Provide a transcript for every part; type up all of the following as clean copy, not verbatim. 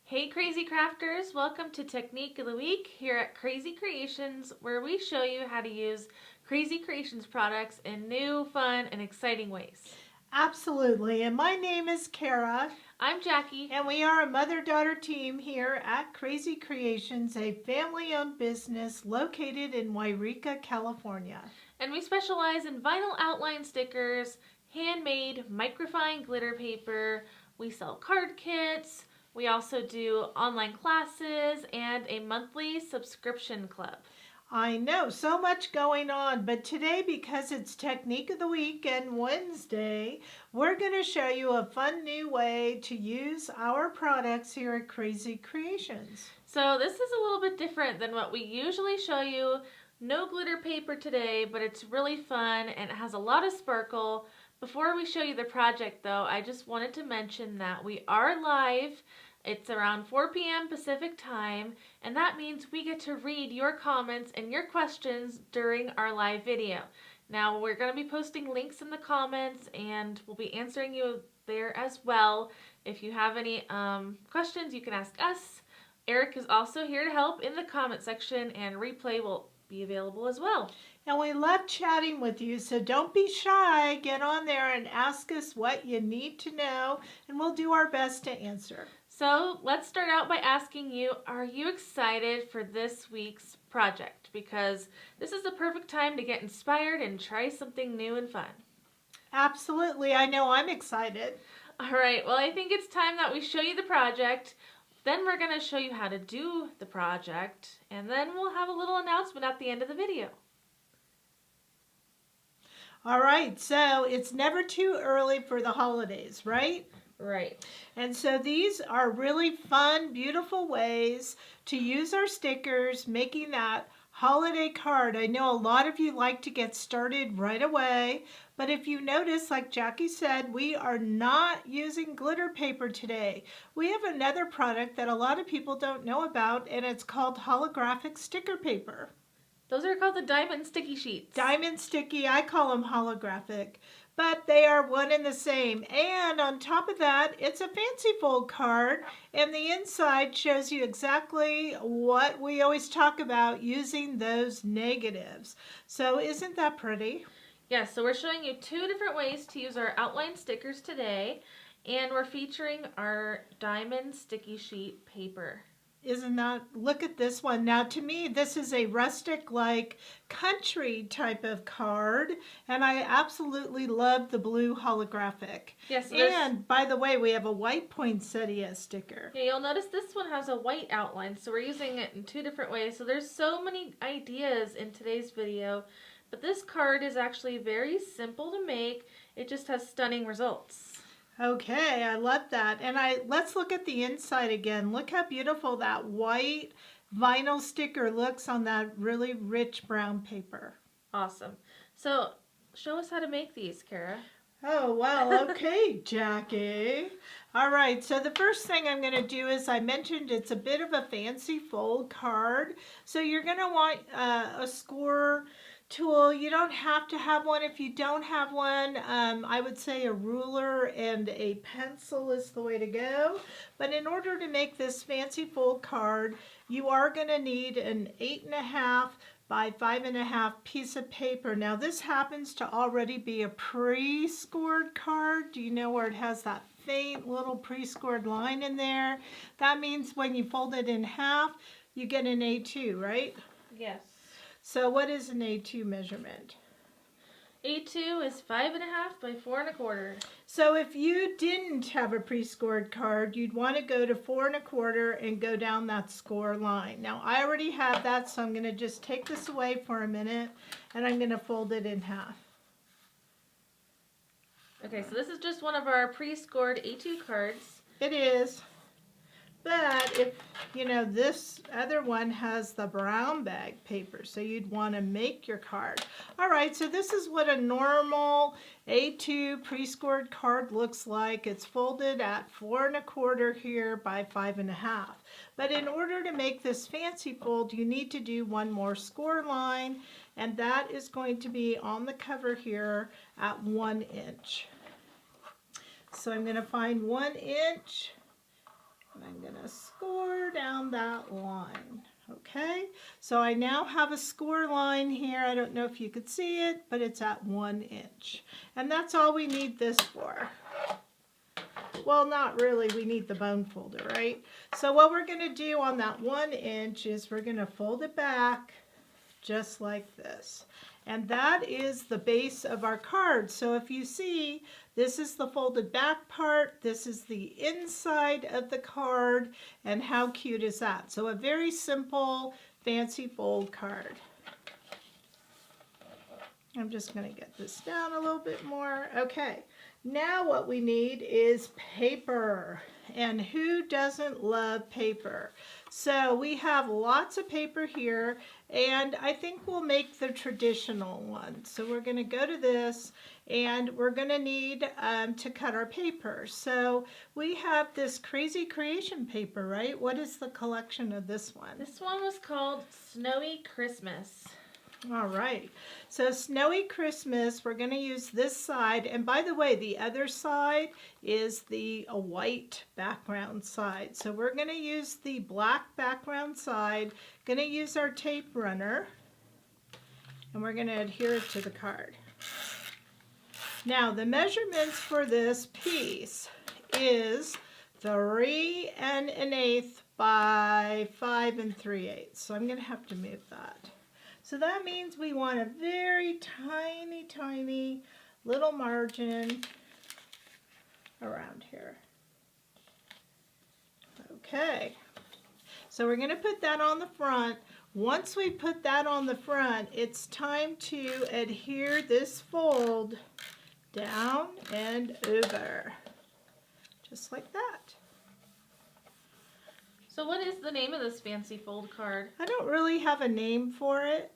Hey Crazy Crafters, welcome to Technique of the Week here at Krazy Kreations, where we show you how to use Krazy Kreations products in new, fun, and exciting ways. Absolutely, and my name is Kara, I'm Jackie, and we are a mother-daughter team here at Krazy Kreations, a family-owned business located in Yreka, California. and we specialize in vinyl outline stickers, handmade microfine glitter paper, we sell card kits, we also do online classes, and a monthly subscription club. I know, so much going on, but today, because it's Technique of the Week and Wednesday, we're going to show you a fun new way to use our products here at Krazy Kreations. So this is a little bit different than what we usually show you. No glitter paper today, but it's really fun and it has a lot of sparkle. Before we show you the project though, I just wanted to mention that we are live. It's around 4 p.m. Pacific time, and that means we get to read your comments and your questions during our live video. Now, we're going to be posting links in the comments, and we'll be answering you there as well. If you have any questions, you can ask us. Eric is also here to help in the comment section, and replay will be available as well. And we love chatting with you, so don't be shy. Get on there and ask us what you need to know, and we'll do our best to answer. So let's start out by asking you, are you excited for this week's project? Because this is the perfect time to get inspired and try something new and fun. Absolutely. I know I'm excited. All right, well, I think it's time that we show you the project. Then we're going to show you how to do the project, and then we'll have a little announcement at the end of the video. All right, so it's never too early for the holidays, right? Right. And so these are really fun, beautiful ways to use our stickers, making that holiday card. I know a lot of you like to get started right away, but if you notice, like Jackie said, we are not using glitter paper today. We have another product that a lot of people don't know about, and it's called holographic sticker paper. Those are called the diamond sticky sheets. Diamond sticky, I call them holographic, but they are one and the same. And on top of that, it's a fancy fold card, and the inside shows you exactly what we always talk about, using those negatives. So isn't that pretty? Yes, so we're showing you two different ways to use our outline stickers today, and we're featuring our diamond sticky sheet paper. Isn't that, look at this one. Now to me, this is a rustic like country type of card, and I absolutely love the blue holographic. Yes, and by the way, we have a white poinsettia sticker. Yeah, you'll notice this one has a white outline, so we're using it in two different ways. So there's so many ideas in today's video, but this card is actually very simple to make. It just has stunning results. Okay, I love that. And let's look at the inside again. Look how beautiful that white vinyl sticker looks on that really rich brown paper. Awesome. So show us how to make these, Kara. Oh, well, okay, Jackie. All right, so the first thing I'm going to do is, I mentioned it's a bit of a fancy fold card. So you're going to want a score tool. You don't have to have one. If you don't have one, I would say a ruler and a pencil is the way to go. But in order to make this fancy fold card, you are going to need an 8.5 by 5.5 piece of paper. Now this happens to already be a pre-scored card. Do you know where it has that faint little pre-scored line in there? That means when you fold it in half, you get an A2, right? Yes. So what is an A2 measurement? A2 is 5.5 by 4.25. So if you didn't have a pre-scored card, you'd want to go to 4.25 and go down that score line. Now I already have that, so I'm going to just take this away for a minute, and I'm going to fold it in half. Okay, so this is just one of our pre-scored A2 cards. It is. But if, you know, this other one has the brown bag paper, so you'd want to make your card. All right, so this is what a normal A2 pre-scored card looks like. It's folded at 4.25 here by 5.5. But in order to make this fancy fold, you need to do one more score line, and that is going to be on the cover here at 1 inch. So I'm going to find 1 inch. I'm going to score down that line. Okay, so I now have a score line here. I don't know if you could see it, but it's at 1 inch. And that's all we need this for. Well, not really. We need the bone folder, right? So what we're going to do on that 1 inch is we're going to fold it back just like this. And that is the base of our card. So if you see, this is the folded back part, this is the inside of the card, and how cute is that? So a very simple, fancy fold card. I'm just going to get this down a little bit more. Okay, now what we need is paper. And who doesn't love paper? So we have lots of paper here, and I think we'll make the traditional one. So we're going to go to this, and we're going to need to cut our paper. So we have this Krazy Kreation paper, right? What is the collection of this one? This one was called Snowy Christmas. All right, so Snowy Christmas, we're going to use this side, and by the way, the other side is the white background side. So we're going to use the black background side, going to use our tape runner, and we're going to adhere it to the card. Now, the measurements for this piece is 3 1/8 by 5 3/8. So I'm going to have to move that. So that means we want a very tiny, tiny little margin around here. Okay, so we're going to put that on the front. Once we put that on the front, it's time to adhere this fold down and over, just like that. So what is the name of this fancy fold card? I don't really have a name for it.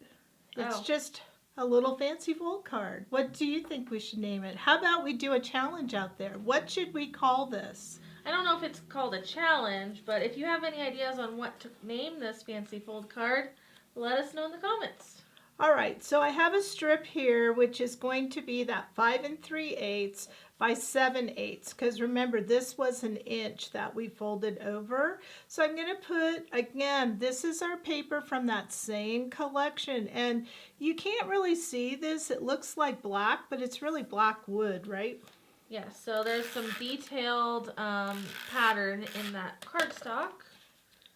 It's just a little fancy fold card. What do you think we should name it? How about we do a challenge out there? What should we call this? I don't know if it's called a challenge, but if you have any ideas on what to name this fancy fold card, let us know in the comments. All right, so I have a strip here, which is going to be that 5 3/8 by 7/8, because remember, this was 1 inch that we folded over. So I'm going to put, again, this is our paper from that same collection, and you can't really see this. It looks like black, but it's really black wood, right? Yes, so there's some detailed pattern in that cardstock.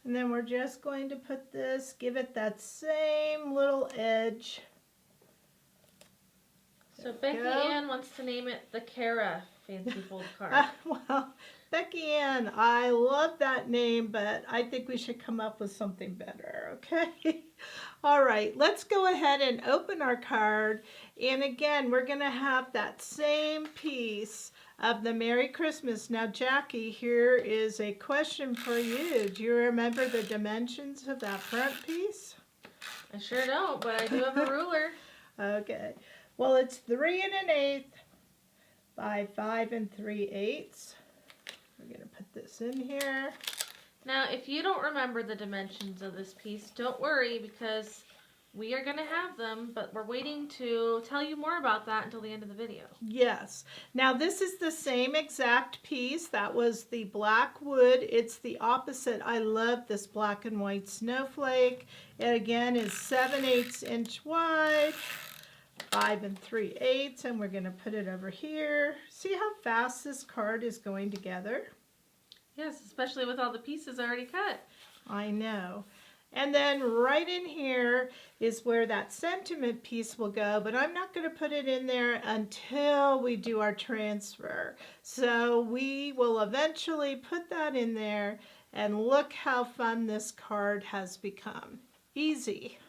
And then we're just going to put this, give it that same little edge. So Becky Ann wants to name it the Kara fancy fold card. Well, Becky Ann, I love that name, but I think we should come up with something better, okay? All right, let's go ahead and open our card. And again, we're going to have that same piece of the Merry Christmas. Now, Jackie, here is a question for you. Do you remember the dimensions of that front piece? I sure don't, but I do have a ruler. Okay. Well, it's 3 1/8 by 5 3/8. We're going to put this in here. Now, if you don't remember the dimensions of this piece, don't worry, because we are going to have them, but we're waiting to tell you more about that until the end of the video. Yes. Now, this is the same exact piece. That was the black wood. It's the opposite. I love this black and white snowflake. It, again, is 7/8 inch wide, 5 3/8, and we're going to put it over here. See how fast this card is going together? Yes, especially with all the pieces already cut. I know. And then right in here is where that sentiment piece will go, but I'm not going to put it in there until we do our transfer. So we will eventually put that in there, and look how fun this card has become. Easy.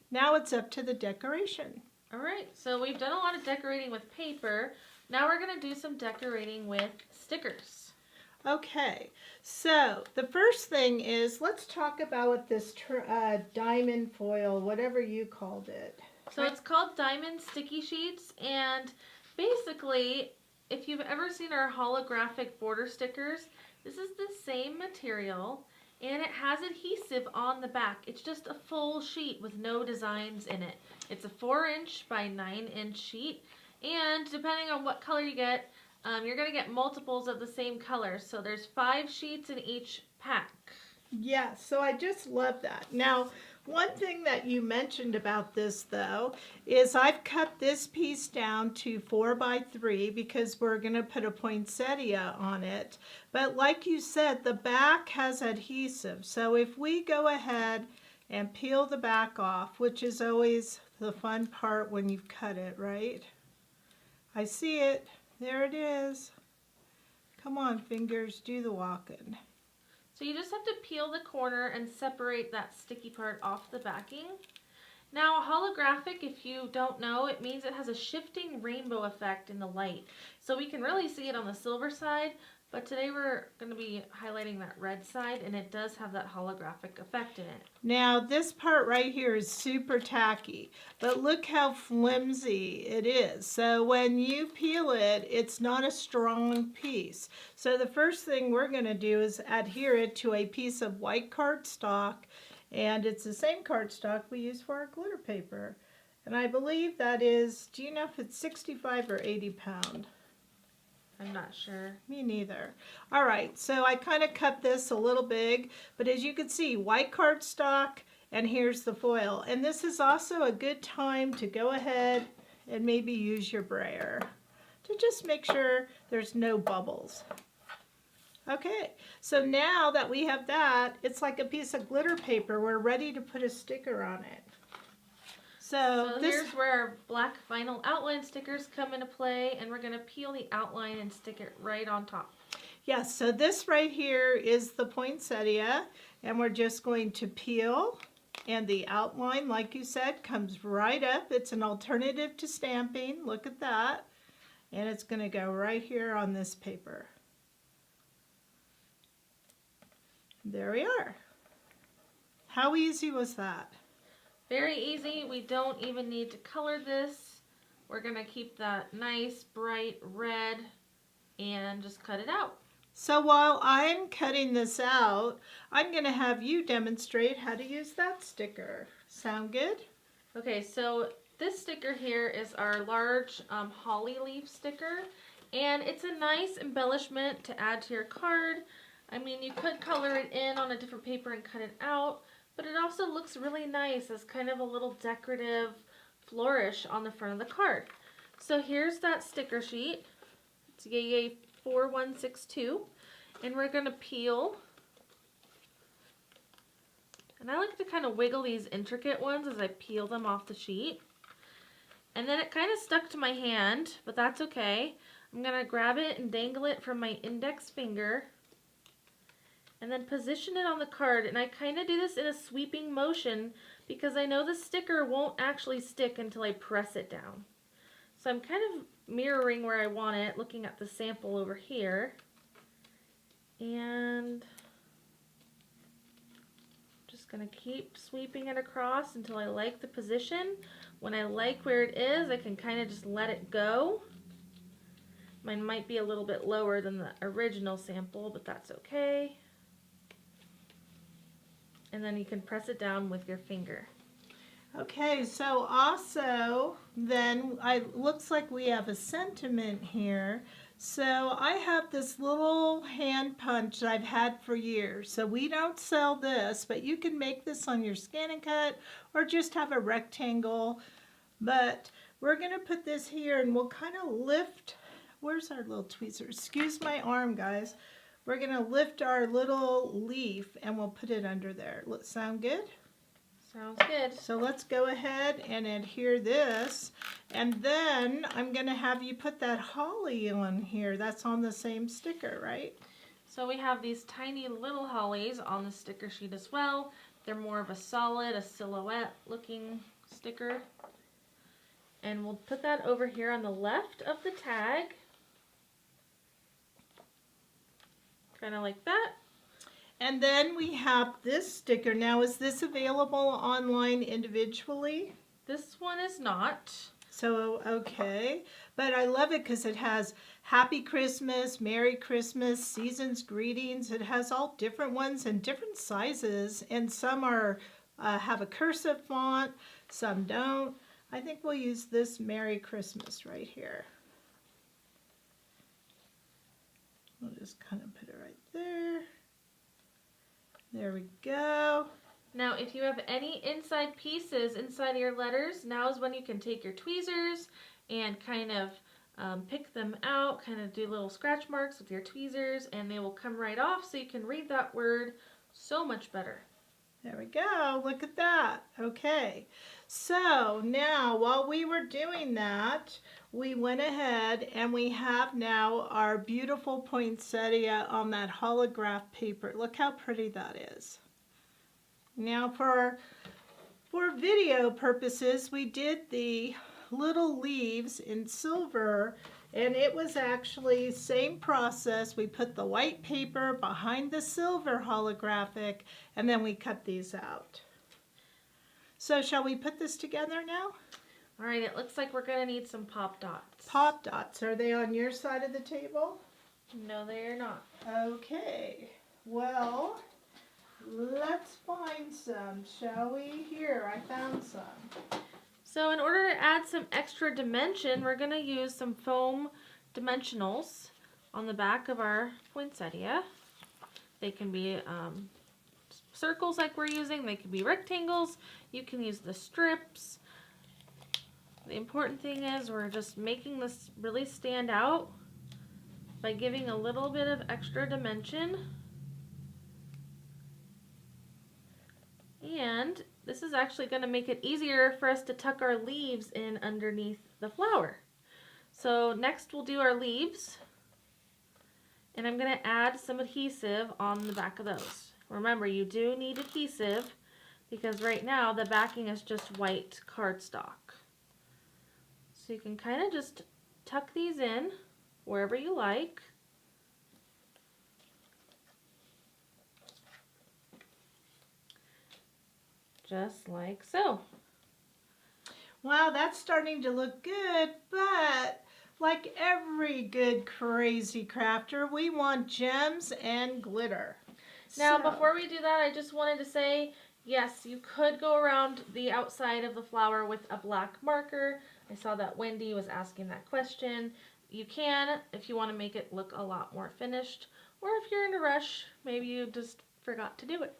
Now it's up to the decoration. All right, so we've done a lot of decorating with paper. Now we're going to do some decorating with stickers. Okay, so the first thing is, let's talk about this diamond foil, whatever you called it. So it's called Diamond Sticky Sheets, and basically, if you've ever seen our holographic border stickers, this is the same material, and it has adhesive on the back. It's just a full sheet with no designs in it. It's a 4 inch by 9 inch sheet, and depending on what color you get, you're going to get multiples of the same color. So there's 5 sheets in each pack. Yeah, so I just love that. Now, one thing that you mentioned about this, though, is I've cut this piece down to 4 by 3 because we're going to put a poinsettia on it. But like you said, the back has adhesive. So if we go ahead and peel the back off, which is always the fun part when you've cut it, right? I see it. There it is. Come on, fingers, do the walking. So you just have to peel the corner and separate that sticky part off the backing. Now, holographic, if you don't know, it means it has a shifting rainbow effect in the light. So we can really see it on the silver side, but today we're going to be highlighting that red side, and it does have that holographic effect in it. Now, this part right here is super tacky, but look how flimsy it is. So when you peel it, it's not a strong piece. So the first thing we're going to do is adhere it to a piece of white cardstock, and it's the same cardstock we use for our glitter paper. And I believe that is, do you know if it's 65 or 80 pound? I'm not sure. Me neither. All right, so I kind of cut this a little big, but as you can see, white cardstock, and here's the foil. And this is also a good time to go ahead and maybe use your brayer to just make sure there's no bubbles. Okay, so now that we have that, it's like a piece of glitter paper. We're ready to put a sticker on it. So here's where our black vinyl outline stickers come into play, and we're going to peel the outline and stick it right on top. Yes, so this right here is the poinsettia, and we're just going to peel, and the outline, like you said, comes right up. It's an alternative to stamping. Look at that. And it's going to go right here on this paper. There we are. How easy was that? Very easy. We don't even need to color this. We're going to keep that nice bright red and just cut it out. So while I'm cutting this out, I'm going to have you demonstrate how to use that sticker. Sound good? Okay, so this sticker here is our large holly leaf sticker, and it's a nice embellishment to add to your card. I mean, you could color it in on a different paper and cut it out, but it also looks really nice as kind of a little decorative flourish on the front of the card. So here's that sticker sheet. It's Yay 4162, and we're going to peel. And I like to kind of wiggle these intricate ones as I peel them off the sheet. And then it kind of stuck to my hand, but that's okay. I'm going to grab it and dangle it from my index finger, and then position it on the card. And I kind of do this in a sweeping motion because I know the sticker won't actually stick until I press it down. So I'm kind of mirroring where I want it, looking at the sample over here. And just going to keep sweeping it across until I like the position. When I like where it is, I can kind of just let it go. Mine might be a little bit lower than the original sample, but that's okay. And then you can press it down with your finger. Okay, so also then looks like we have a sentiment here. So I have this little hand punch that I've had for years. So we don't sell this, but you can make this on your Scan and Cut or just have a rectangle. But we're going to put this here and we'll kind of lift. Where's our little tweezers? Excuse my arm, guys. We're going to lift our little leaf and we'll put it under there. Sound good? Sounds good. So let's go ahead and adhere this. And then I'm going to have you put that holly on here. That's on the same sticker, right? So we have these tiny little hollies on the sticker sheet as well. They're more of a solid, a silhouette looking sticker. And we'll put that over here on the left of the tag. Kind of like that. And then we have this sticker. Now, is this available online individually? This one is not. So, okay. But I love it because it has Happy Christmas, Merry Christmas, Season's Greetings. It has all different ones and different sizes. And some are have a cursive font, some don't. I think we'll use this Merry Christmas right here. I'll just kind of put it right there. There we go. Now, if you have any inside pieces inside of your letters, now is when you can take your tweezers and kind of pick them out, kind of do little scratch marks with your tweezers, and they will come right off so you can read that word so much better. There we go. Look at that. Okay. So now while we were doing that, we went ahead and we have now our beautiful poinsettia on that holograph paper. Look how pretty that is. Now for video purposes, we did the little leaves in silver, and it was actually same process. We put the white paper behind the silver holographic, and then we cut these out. So shall we put this together now? All right, it looks like we're going to need some pop dots. Pop dots, are they on your side of the table? No, they are not. Okay, well, let's find some, shall we? Here, I found some. So in order to add some extra dimension, we're going to use some foam dimensionals on the back of our poinsettia. They can be circles like we're using, they can be rectangles, you can use the strips. The important thing is we're just making this really stand out by giving a little bit of extra dimension. And this is actually going to make it easier for us to tuck our leaves in underneath the flower. So next we'll do our leaves, and I'm going to add some adhesive on the back of those. Remember, you do need adhesive because right now the backing is just white cardstock. So you can kind of just tuck these in wherever you like. Just like so. Wow, that's starting to look good, but like every good crazy crafter, we want gems and glitter. Now, before we do that, I just wanted to say, yes, you could go around the outside of the flower with a black marker. I saw that Wendy was asking that question. You can, if you want to make it look a lot more finished, or if you're in a rush, maybe you just forgot to do it.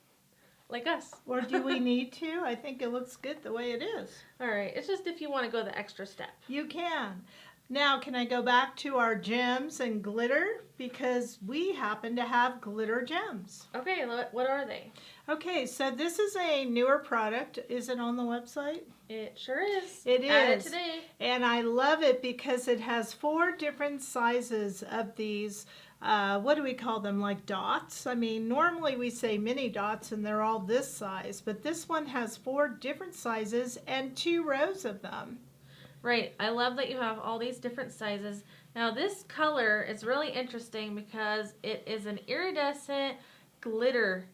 Like us. Or do we need to? I think it looks good the way it is. All right, it's just if you want to go the extra step. You can. Now, can I go back to our gems and glitter? Because we happen to have glitter gems. Okay, what are they? Okay, so this is a newer product. Is it on the website? It sure is. It is. Add it today. And I love it because it has 4 different sizes of these, what do we call them, like dots? I mean, normally we say mini dots and they're all this size, but this one has 4 different sizes and 2 rows of them. Right, I love that you have all these different sizes. Now this color is really interesting because it is an iridescent glitter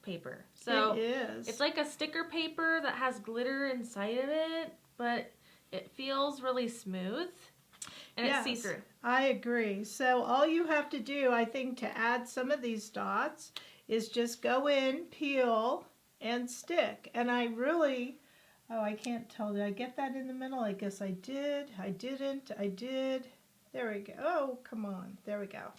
paper. So it is. It's like a sticker paper that has glitter inside of it, but it feels really smooth and Yes, it's see-through. I agree. So all you have to do, I think, to add some of these dots is just go in, peel, and stick. And I really... Oh, I can't tell. Did I get that in the middle? I guess I did. I didn't. I did. There we go. Oh, come on. There we go.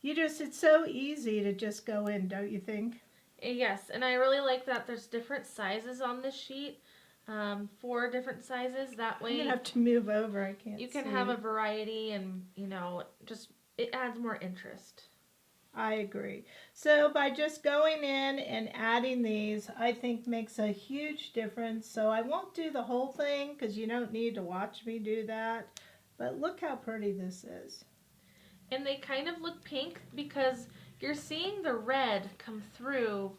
It's so easy to just go in, don't you think? Yes, and I really like that there's different sizes on this sheet. 4 different sizes. That way I'm going to have to move over. I can't you can see. have a variety and, just it adds more interest. I agree. So by just going in and adding these, I think makes a huge difference. So I won't do the whole thing because you don't need to watch me do that. But look how pretty this is. And they kind of look pink because you're seeing the red come through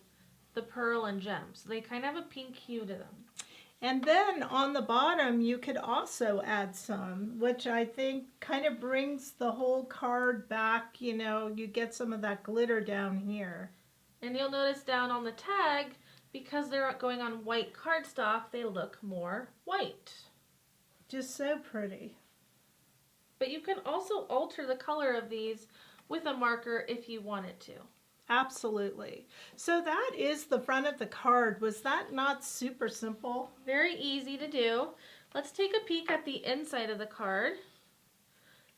the pearl and gems. They kind of have a pink hue to them. And then on the bottom, you could also add some, which I think kind of brings the whole card back. You get some of that glitter down here. And you'll notice down on the tag, because they're going on white cardstock, they look more white. Just so pretty. But you can also alter the color of these with a marker if you wanted to. Absolutely. So that is the front of the card. Was that not super simple? Very easy to do. Let's take a peek at the inside of the card.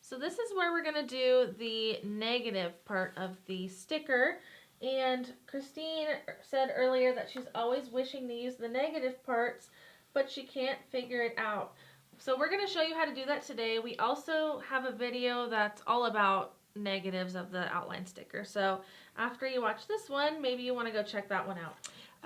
So So this is where we're going to do the negative part of the sticker. And Christine said earlier that she's always wishing to use the negative parts, but she can't figure it out. So we're going to show you how to do that today. We also have a video that's all about negatives of the outline sticker. So after you watch this one, maybe you want to go check that one out.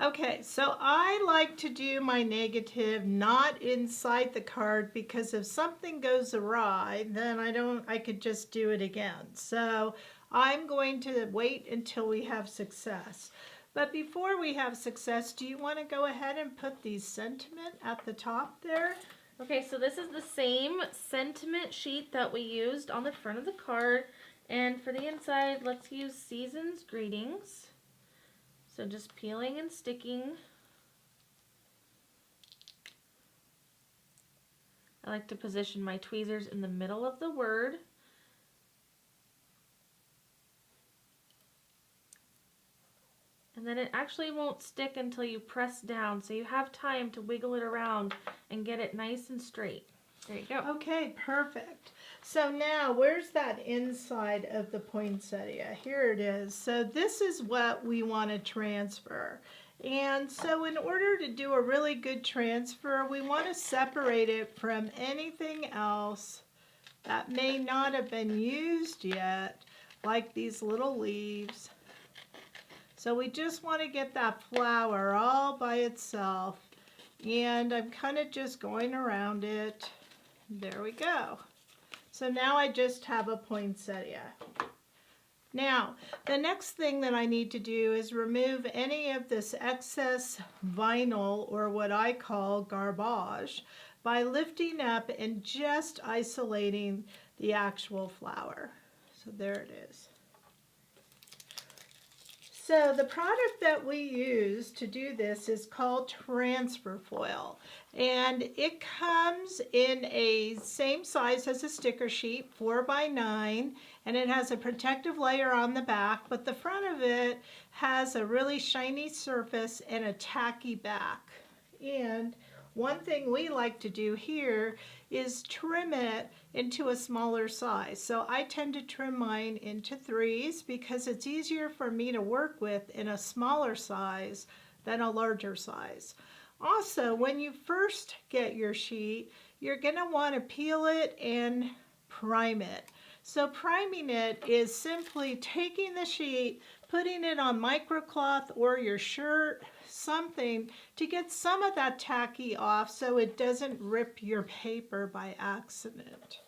Okay, so I like to do my negative not inside the card because if something goes awry, then I could just do it again. So I'm going to wait until we have success. But before we have success, do you want to go ahead and put the sentiment at the top there? Okay, so this is the same sentiment sheet that we used on the front of the card. And for the inside, let's use Season's Greetings. So just peeling and sticking. I like to position my tweezers in the middle of the word. And then it actually won't stick until you press down, so you have time to wiggle it around and get it nice and straight. There you go. Okay, perfect. So now, where's that inside of the poinsettia? Here it is. So this is what we want to transfer. And so in order to do a really good transfer, we want to separate it from anything else that may not have been used yet, like these little leaves. So we just want to get that flower all by itself. And I'm kind of just going around it. There we go. So now I just have a poinsettia. Now, the next thing that I need to do is remove any of this excess vinyl, or what I call garbage, by lifting up and just isolating the actual flower. So there it is. So the product that we use to do this is called transfer foil, and it comes in a same size as a sticker sheet, 4x9, and it has a protective layer on the back, but the front of it has a really shiny surface and a tacky back. And one thing we like to do here is trim it into a smaller size. So I tend to trim mine into 3s because it's easier for me to work with in a smaller size than a larger size. Also, when you first get your sheet, you're going to want to peel it and prime it. So priming it is simply taking the sheet, putting it on microcloth or your shirt, something to get some of that tacky off so it doesn't rip your paper by accident.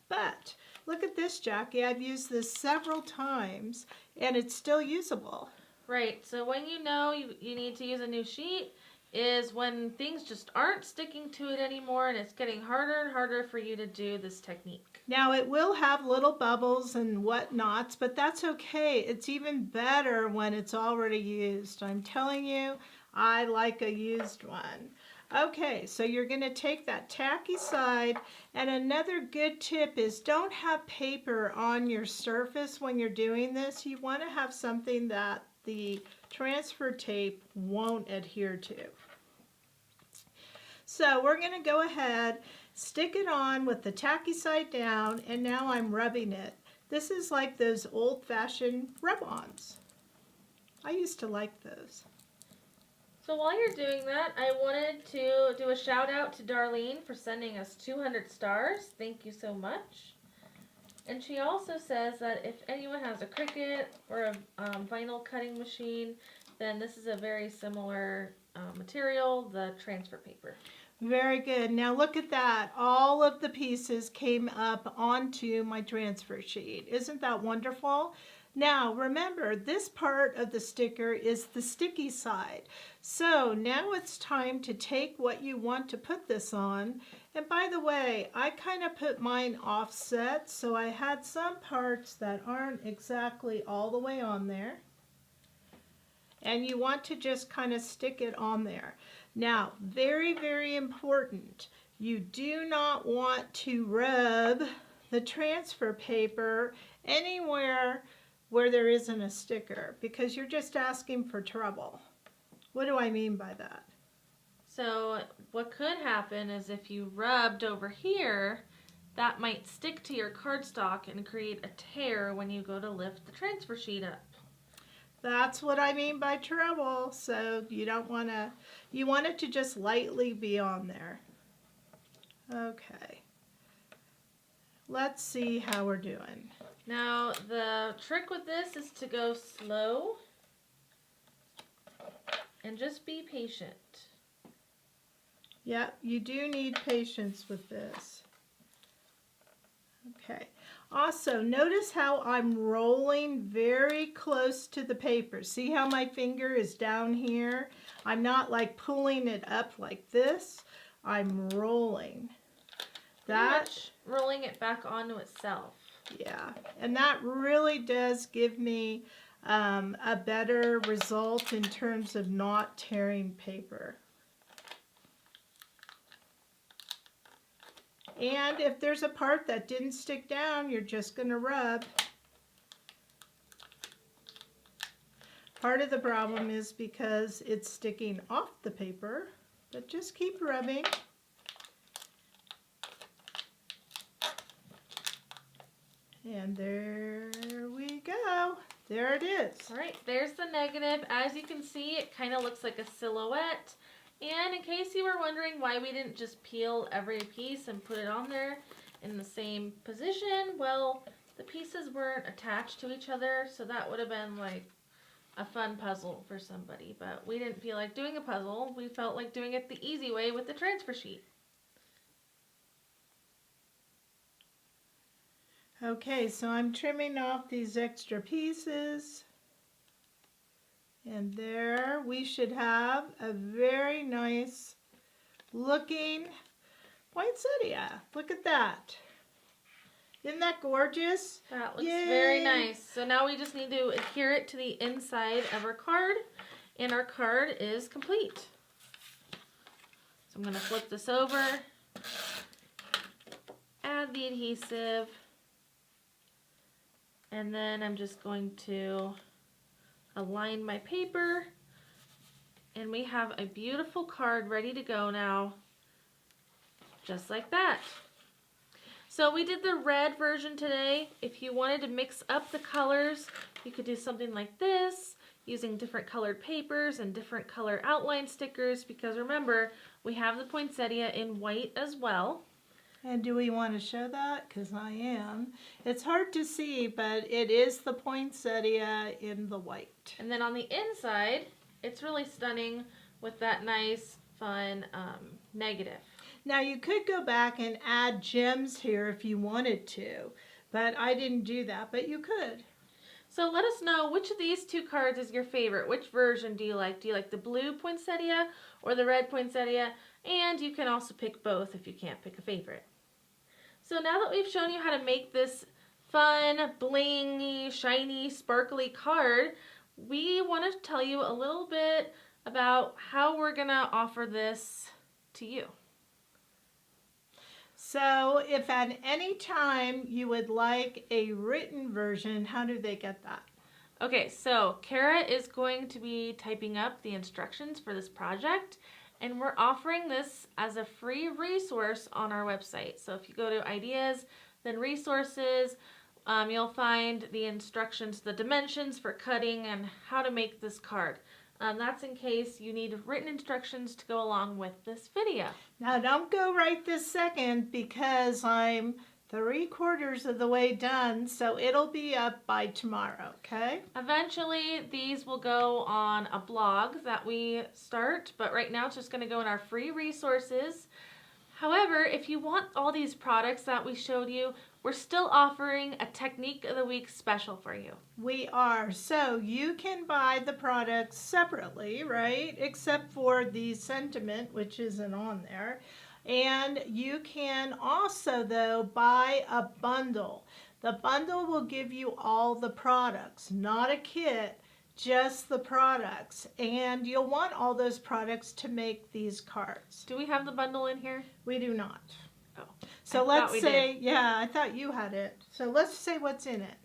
But look at this, Jackie. I've used this several times and it's still usable. Right, so when you know you need to use a new sheet is when things just aren't sticking to it anymore and it's getting harder and harder for you to do this technique. Now it will have little bubbles and whatnots, but that's okay. It's even better when it's already used. I'm telling you, I like a used one. Okay, so you're going to take that tacky side, and another good tip is don't have paper on your surface when you're doing this. You want to have something that the transfer tape won't adhere to. So we're going to go ahead, stick it on with the tacky side down, and now I'm rubbing it. This is like those old-fashioned rub-ons. I used to like those. So while you're doing that, I wanted to do a shout out to Darlene for sending us 200 stars. Thank you so much. And she also says that if anyone has a Cricut or a vinyl cutting machine, then this is a very similar material, the transfer paper. Very good. Now look at that. All of the pieces came up onto my transfer sheet. Isn't that wonderful? Now remember, this part of the sticker is the sticky side. So now it's time to take what you want to put this on. And by the way, I kind of put mine offset, so I had some parts that aren't exactly all the way on there. And you want to just kind of stick it on there. Now, very, very important, you do not want to rub the transfer paper anywhere where there isn't a sticker, because you're just asking for trouble. What do I mean by that? So what could happen is if you rubbed over here, that might stick to your cardstock and create a tear when you go to lift the transfer sheet up. That's what I mean by trouble. So you don't want to, you want it to just lightly be on there. Okay. Let's see how we're doing. Now the trick with this is to go slow and just be patient. Yeah, you do need patience with this. Okay. Also, notice how I'm rolling very close to the paper. See how my finger is down here? I'm not like pulling it up like this. I'm rolling. That rolling it back onto itself. Yeah, and that really does give me a better result in terms of not tearing paper. And if there's a part that didn't stick down, you're just going to rub. Part of the problem is because it's sticking off the paper, but just keep rubbing. And there we go. There it is. All right, there's the negative. As you can see, it kind of looks like a silhouette. And in case you were wondering why we didn't just peel every piece and put it on there in the same position, well, the pieces weren't attached to each other, so that would have been like a fun puzzle for somebody. But we didn't feel like doing a puzzle. We felt like doing it the easy way with the transfer sheet. Okay, so I'm trimming off these extra pieces. And there we should have a very nice looking poinsettia. Look at that. Isn't that gorgeous? That looks Yay. very nice. So now we just need to adhere it to the inside of our card, and our card is complete. So I'm going to flip this over, add the adhesive, and then I'm just going to align my paper, and we have a beautiful card ready to go now, just like that. So we did the red version today. If you wanted to mix up the colors, you could do something like this, using different colored papers and different color outline stickers, because remember, we have the poinsettia in white as well. And do we want to show that? Because I am. It's hard to see, but it is the poinsettia in the white. And then on the inside, it's really stunning with that nice, fun negative. Now you could go back and add gems here if you wanted to, but I didn't do that, but you could. So let us know which of these two cards is your favorite. Which version do you like? Do you like the blue poinsettia or the red poinsettia? And you can also pick both if you can't pick a favorite. So now that we've shown you how to make this fun, blingy, shiny, sparkly card, we want to tell you a little bit about how we're going to offer this to you. So if at any time you would like a written version, how do they get that? Okay, so Kara is going to be typing up the instructions for this project, and we're offering this as a free resource on our website. So if you go to ideas, then resources, you'll find the instructions, the dimensions for cutting and how to make this card. That's in case you need written instructions to go along with this video. Now don't go right this second because I'm 3/4 of the way done, so it'll be up by tomorrow, okay? Eventually, these will go on a blog that we start, but right now it's just going to go in our free resources. However, if you want all these products that we showed you, we're still offering a Technique of the Week special for you. We are. So you can buy the products separately, right? Except for the sentiment, which isn't on there. And you can also, though, buy a bundle. The bundle will give you all the products, not a kit, just the products. And you'll want all those products to make these cards. Do we have the bundle in here? We do not. Oh, so let's say, yeah, I thought you had it. So let's say what's in it.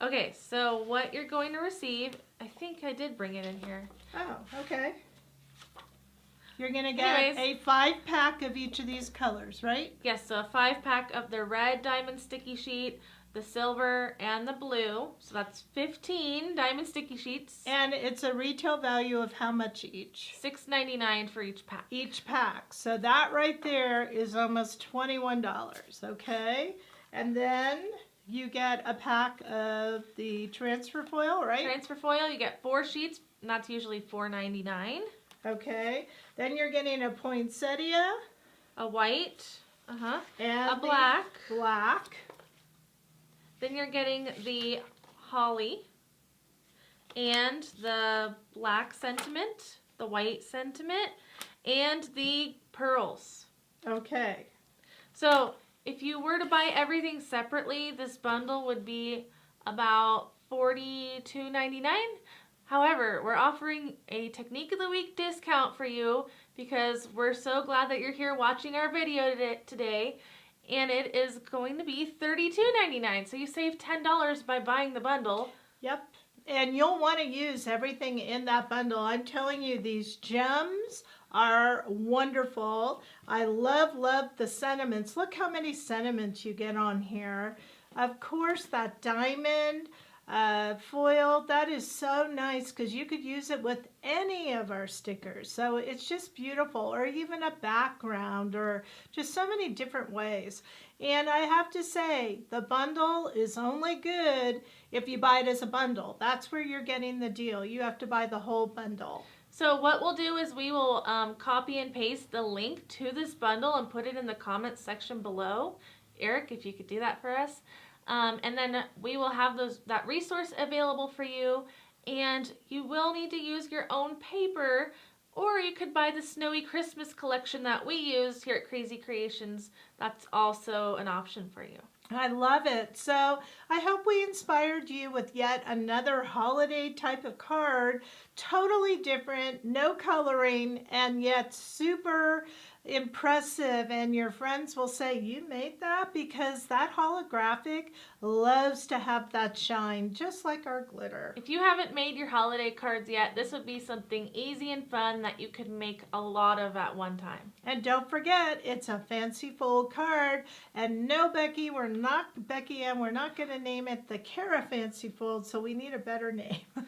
Okay, so what you're going to receive, I think I did bring it in here. Oh, okay. You're going to get a 5-pack of each of these colors, right? Yes, so a 5-pack of the red diamond sticky sheet, the silver, and the blue. So that's 15 diamond sticky sheets. And it's a retail value of how much each? $6.99 for each pack. Each pack. So that right there is almost $21, okay? And then you get a pack of the transfer foil, right? Transfer foil, you get 4 sheets, and that's usually $4.99. Okay. Then you're getting a poinsettia. A white, And a black. Black. Then you're getting the holly and the black sentiment, the white sentiment, and the pearls. Okay. So if you were to buy everything separately, this bundle would be about $42.99. However, we're offering a Technique of the Week discount for you because we're so glad that you're here watching our video today. And it is going to be $32.99. So you save $10 by buying the bundle. Yep. And you'll want to use everything in that bundle. I'm telling you, these gems are wonderful. I love the sentiments. Look how many sentiments you get on here. Of course, that diamond foil, that is so nice because you could use it with any of our stickers. So it's just beautiful, or even a background, or just so many different ways. And I have to say, the bundle is only good if you buy it as a bundle. That's where you're getting the deal. You have to buy the whole bundle. So what we'll do is we will copy and paste the link to this bundle and put it in the comments section below. Eric, if you could do that for us. And then we will have that resource available for you, and you will need to use your own paper, or you could buy the Snowy Christmas collection that we use here at Krazy Kreations. That's also an option for you. I love it. So I hope we inspired you with yet another holiday type of card, totally different, no coloring, and yet super impressive. And your friends will say, you made that? Because that holographic loves to have that shine, just like our glitter. If you haven't made your holiday cards yet, this would be something easy and fun that you could make a lot of at one time. And don't forget, it's a fancy fold card. And no, Becky, we're not going to name it the Cara Fancy Fold, so we need a better name.